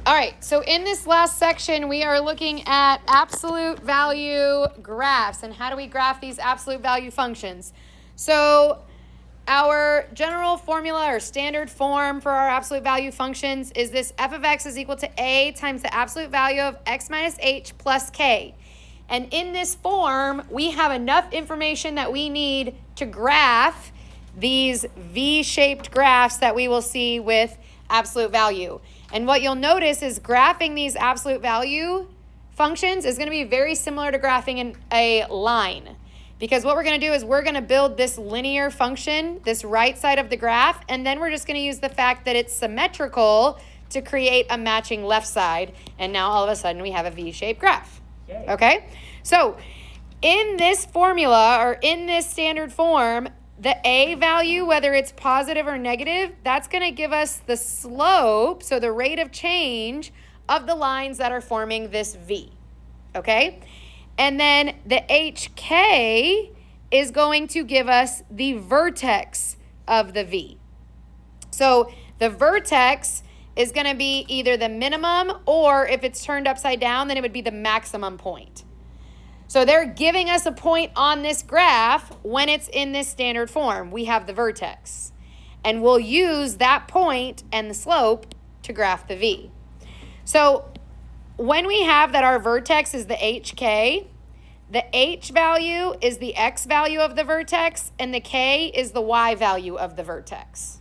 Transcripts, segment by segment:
All right, so in this last section, we are looking at absolute value graphs and how do we graph these absolute value functions. So our general formula or standard form for our absolute value functions is this f of x is equal to a times the absolute value of x minus h plus k. And in this form, we have enough information that we need to graph these V-shaped graphs that we will see with absolute value. And what you'll notice is graphing these absolute value functions is going to be very similar to graphing in a line. Because what we're going to do is we're going to build this linear function, this right side of the graph, and then we're just going to use the fact that it's symmetrical to create a matching left side. And now all of a sudden we have a V-shaped graph. Yay. Okay? So in this formula or in this standard form, the A value, whether it's positive or negative, that's going to give us the slope, so the rate of change of the lines that are forming this V, okay? And then the HK is going to give us the vertex of the V. So the vertex is going to be either the minimum, or if it's turned upside down, then it would be the maximum point. So they're giving us a point on this graph when it's in this standard form. We have the vertex. And we'll use that point and the slope to graph the V. So when we have that our vertex is the HK, the H value is the X value of the vertex, and the K is the Y value of the vertex.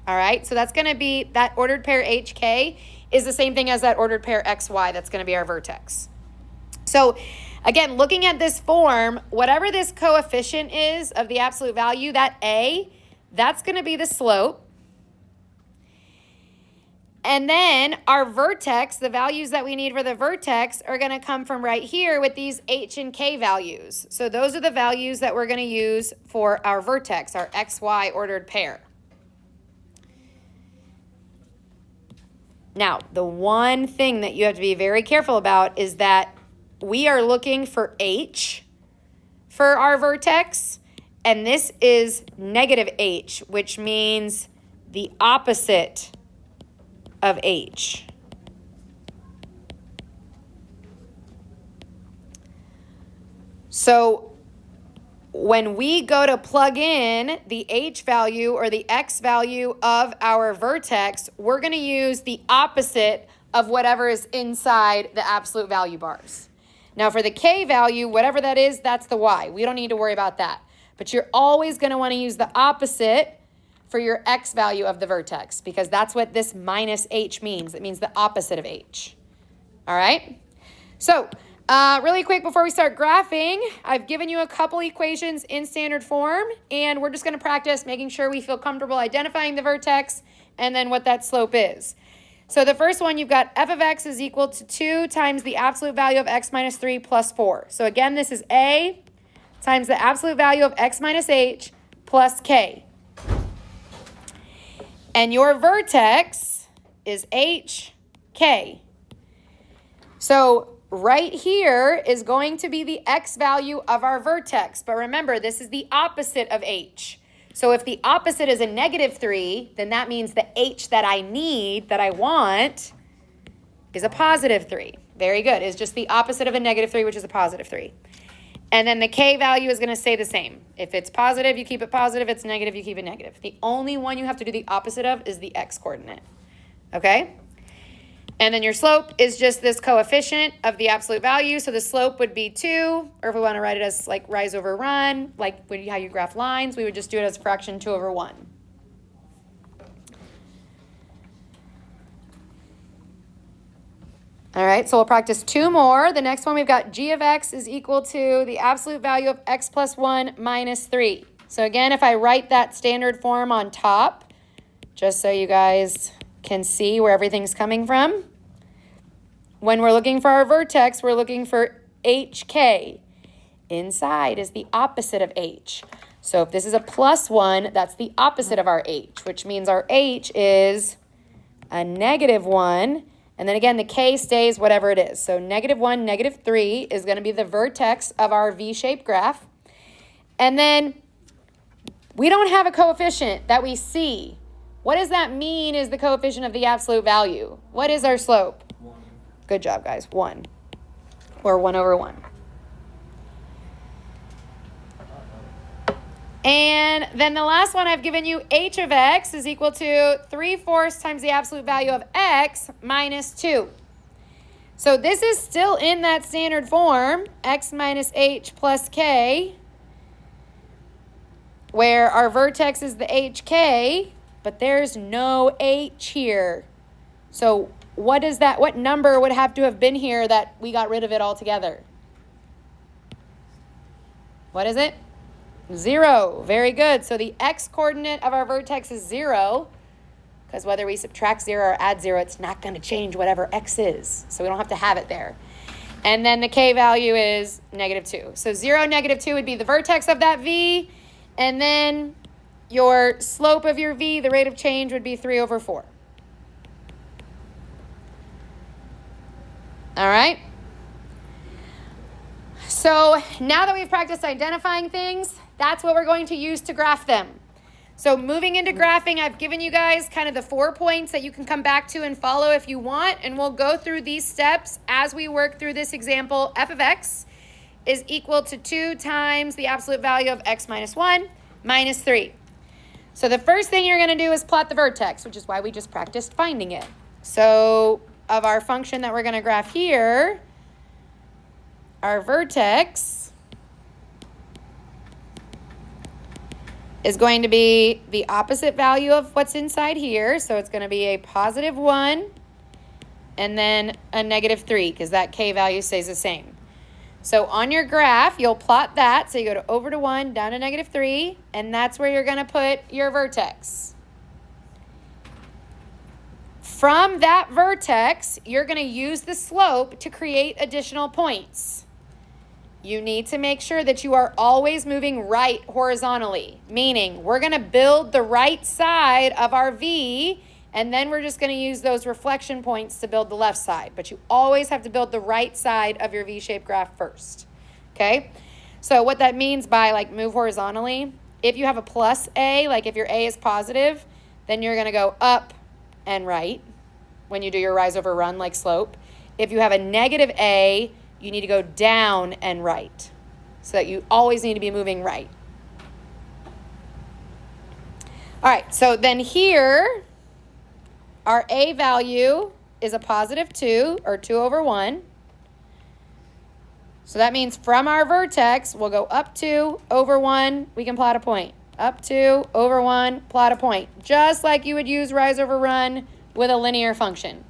All right, so that's going to be that ordered pair HK is the same thing as that ordered pair XY. That's going to be our vertex. So again, looking at this form, whatever this coefficient is of the absolute value, that A, that's going to be the slope. And then our vertex, the values that we need for the vertex are going to come from right here with these H and K values. So those are the values that we're going to use for our vertex, our XY ordered pair. Now, the one thing that you have to be very careful about is that we are looking for H for our vertex, and this is negative H, which means the opposite of H. So when we go to plug in the H value or the X value of our vertex, we're going to use the opposite of whatever is inside the absolute value bars. Now for the K value, whatever that is, that's the Y. We don't need to worry about that. But you're always going to want to use the opposite for your X value of the vertex, because that's what this minus H means. It means the opposite of H. All right? So really quick before we start graphing, I've given you a couple equations in standard form, and we're just going to practice making sure we feel comfortable identifying the vertex and then what that slope is. So the first one, you've got f of x is equal to 2 times the absolute value of x minus 3 plus 4. So again, this is A times the absolute value of x minus h plus k. And your vertex is HK. So right here is going to be the x value of our vertex. But remember, this is the opposite of H. So if the opposite is a negative 3, then that means the H that I need, that I want, is a positive 3. Very good. It's just the opposite of a negative 3, which is a positive 3. And then the K value is going to stay the same. If it's positive, you keep it positive. If it's negative, you keep it negative. The only one you have to do the opposite of is the X coordinate. Okay? And then your slope is just this coefficient of the absolute value. So the slope would be 2, or if we want to write it as like rise over run, like how you graph lines, we would just do it as a fraction 2 over 1. All right, so we'll practice 2 more. The next one, we've got g of x is equal to the absolute value of x plus 1 minus 3. So again, if I write that standard form on top, just so you guys can see where everything's coming from. When we're looking for our vertex, we're looking for HK. Inside is the opposite of H. So if this is a plus 1, that's the opposite of our H, which means our H is a negative 1. And then again, the K stays whatever it is. So negative 1, negative 3 is going to be the vertex of our V-shaped graph. And then we don't have a coefficient that we see What does that mean is the coefficient of the absolute value? What is our slope? 1. Good job, guys. 1. Or 1 over 1. And then the last one I've given you, h of x is equal to 3/4 times the absolute value of x minus 2. So this is still in that standard form, x minus h plus k, where our vertex is the hk, but there's no h here. So what number would have to have been here that we got rid of it altogether? What is it? 0. Very good. So the x-coordinate of our vertex is 0, because whether we subtract 0 or add 0, it's not going to change whatever x is. So we don't have to have it there. And then the k value is -2. So 0, -2 would be the vertex of that v. And then your slope of your v, the rate of change, would be 3/4. All right? So now that we've practiced identifying things, that's what we're going to use to graph them. So moving into graphing, I've given you guys kind of the 4 points that you can come back to and follow if you want, and we'll go through these steps as we work through this example. F of x is equal to 2 times the absolute value of x minus 1 minus 3. So the first thing you're going to do is plot the vertex, which is why we just practiced finding it. So of our function that we're going to graph here, our vertex is going to be the opposite value of what's inside here. So it's going to be a +1 and then a -3, because that k value stays the same. So on your graph, you'll plot that. So you go to over to 1, down to -3, and that's where you're going to put your vertex. From that vertex, you're going to use the slope to create additional points. You need to make sure that you are always moving right horizontally, meaning we're going to build the right side of our V, and then we're just going to use those reflection points to build the left side. But you always have to build the right side of your V-shaped graph first, okay? So what that means by like move horizontally, if you have a plus A, like if your A is positive, then you're going to go up and right when you do your rise over run like slope. If you have a negative A, you need to go down and right, so that you always need to be moving right. All right, so then here, our A value is a +2, or 2/1. So that means from our vertex, we'll go up 2 over 1, we can plot a point. Up 2 over 1, plot a point. Just like you would use rise over run with a linear function.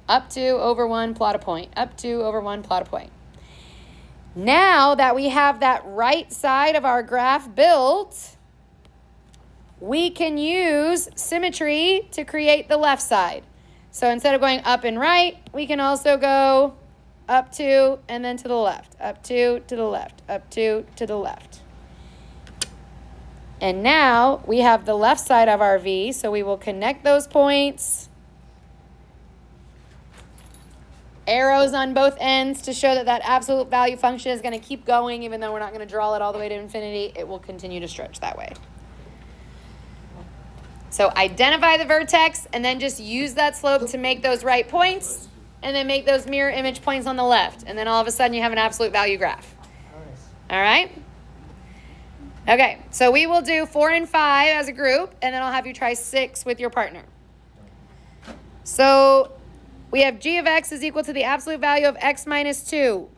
Up 2 over 1, plot a point. Up 2 over 1, plot a point. Now that we have that right side of our graph built, we can use symmetry to create the left side. So instead of going up and right, we can also go up 2 and then to the left. Up 2 to the left. Up 2 to the left. And now we have the left side of our V, so we will connect those points. Arrows on both ends to show that that absolute value function is going to keep going. Even though we're not going to draw it all the way to infinity, it will continue to stretch that way. So identify the vertex and then just use that slope to make those right points, and then make those mirror image points on the left. And then all of a sudden you have an absolute value graph. All right? Okay, so we will do 4 and 5 as a group, and then I'll have you try 6 with your partner. So we have g of x is equal to the absolute value of x minus 2.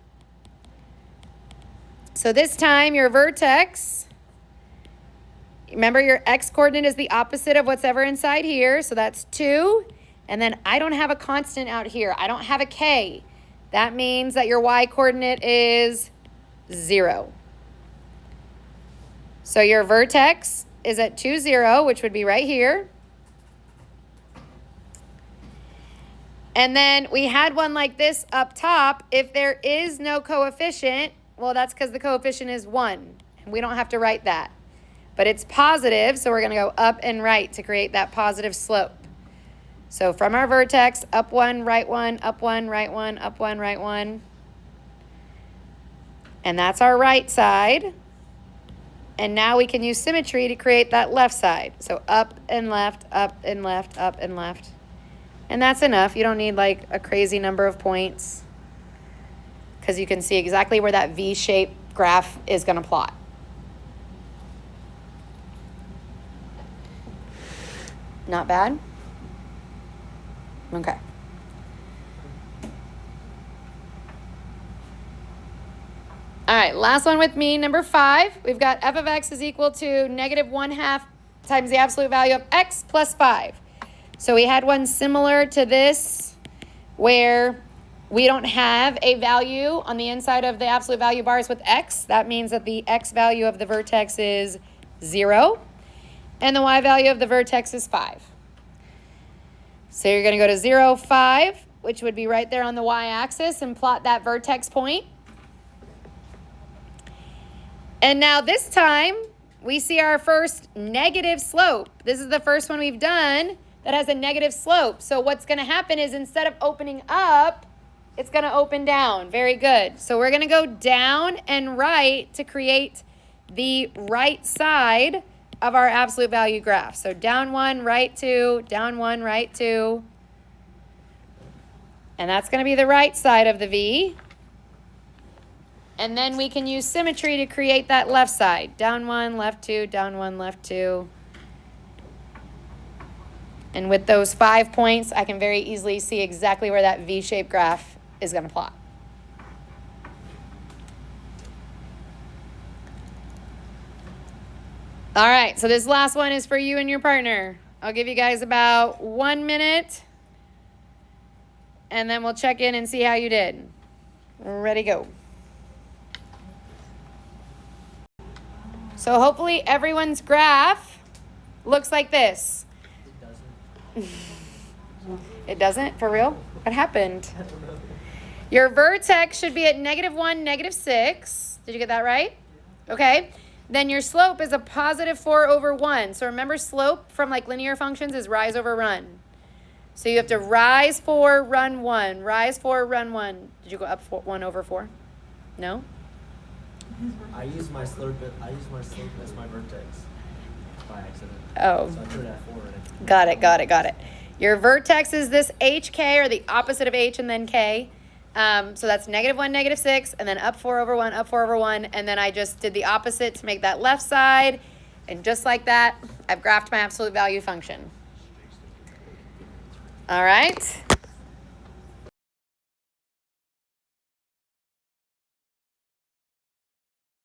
So this time your vertex, remember your x-coordinate is the opposite of what's ever inside here, so that's 2. And then I don't have a constant out here. I don't have a k. That means that your y-coordinate is 0. So your vertex is at 2, 0, which would be right here. And then we had one like this up top. If there is no coefficient, well, that's because the coefficient is 1. And we don't have to write that. But it's positive, so we're going to go up and right to create that positive slope. So from our vertex, up 1, right 1, up 1, right 1, up 1, right 1. And that's our right side. And now we can use symmetry to create that left side. So up and left, up and left, up and left. And that's enough. You don't need like a crazy number of points, because you can see exactly where that V-shaped graph is going to plot. Not bad? Okay. All right, last one with me, number 5. We've got f of x is equal to negative 1/2 times the absolute value of x plus 5. So we had one similar to this where we don't have a value on the inside of the absolute value bars with x. That means that the x value of the vertex is 0, and the y value of the vertex is 5. So you're going to go to 0, 5, which would be right there on the y-axis, and plot that vertex point. And now this time, we see our first negative slope. This is the first one we've done that has a negative slope. So what's going to happen is instead of opening up, it's going to open down. Very good. So we're going to go down and right to create the right side of our absolute value graph. So down 1, right 2, down 1, right 2. And that's going to be the right side of the V. And then we can use symmetry to create that left side. Down 1, left 2, down 1, left 2. And with those 5 points, I can very easily see exactly where that V-shaped graph is going to plot. All right, so this last one is for you and your partner. I'll give you guys about 1 minute, and then we'll check in and see how you did. Ready, go. So hopefully everyone's graph looks like this. It doesn't? For real? What happened? Your vertex should be at -1, -6. Did you get that right? Okay. Then your slope is a positive 4 over 1. So remember, slope from like linear functions is rise over run. So you have to rise 4, run 1. Rise 4, run 1. Did you go up 1 over 4? No? I use my slope as my vertex by accident. Oh. So I put it at 4. Got it. Your vertex is this HK, or the opposite of H and then K. So that's -1, -6, and then up 4 over 1, up 4 over 1. And then I just did the opposite to make that left side. And just like that, I've graphed my absolute value function. All right.